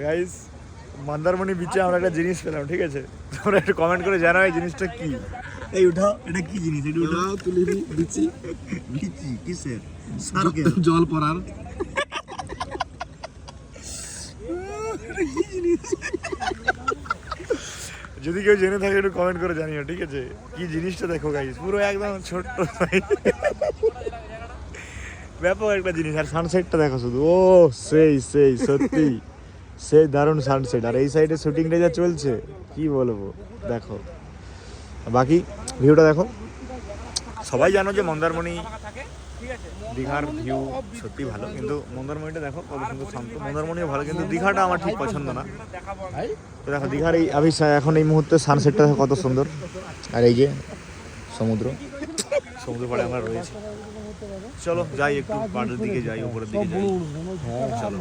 Guys Mandarmani বিচে আমরা একটা জিনিস পেলাম, ঠিক আছে? তোমরা একটু কমেন্ট করে জানাও এই জিনিসটা কি। এই উঠাও, এটা কি জিনিস? এটা উঠাও, তুলে দি বিচি। বিচি কিসের? জল পড়ার। যদি কেউ জেনে থাকে একটু কমেন্ট করে জানিও, ঠিক আছে? কি জিনিসটা দেখো গাইস, পুরো একদম ছোট্ট ব্যাপক একটা জিনিস। আর সানসেটটা দেখো শুধু, ও সেই সেই সত্যি সেই দারুণ সানসেট। আর এই সাইডে শুটিংটা যা চলছে কি বলবো, দেখো। বাকি ভিউটা দেখো। সবাই জানো যে মন্দারমণি দীঘার ভিউ সত্যি ভালো, কিন্তু মন্দারমণিটা দেখো কত সুন্দর শান্ত। মন্দারমণিও ভালো, কিন্তু দীঘাটা আমার ঠিক পছন্দ না। তো দেখো দীঘার এই এখন এই মুহূর্তে সানসেটটা দেখো কত সুন্দর। আর এই যে সমুদ্র পাড়ে আমরা রয়েছি। চলো যাই একটু পাড়ের দিকে যাই, উপরের দিকে যাই। চলো।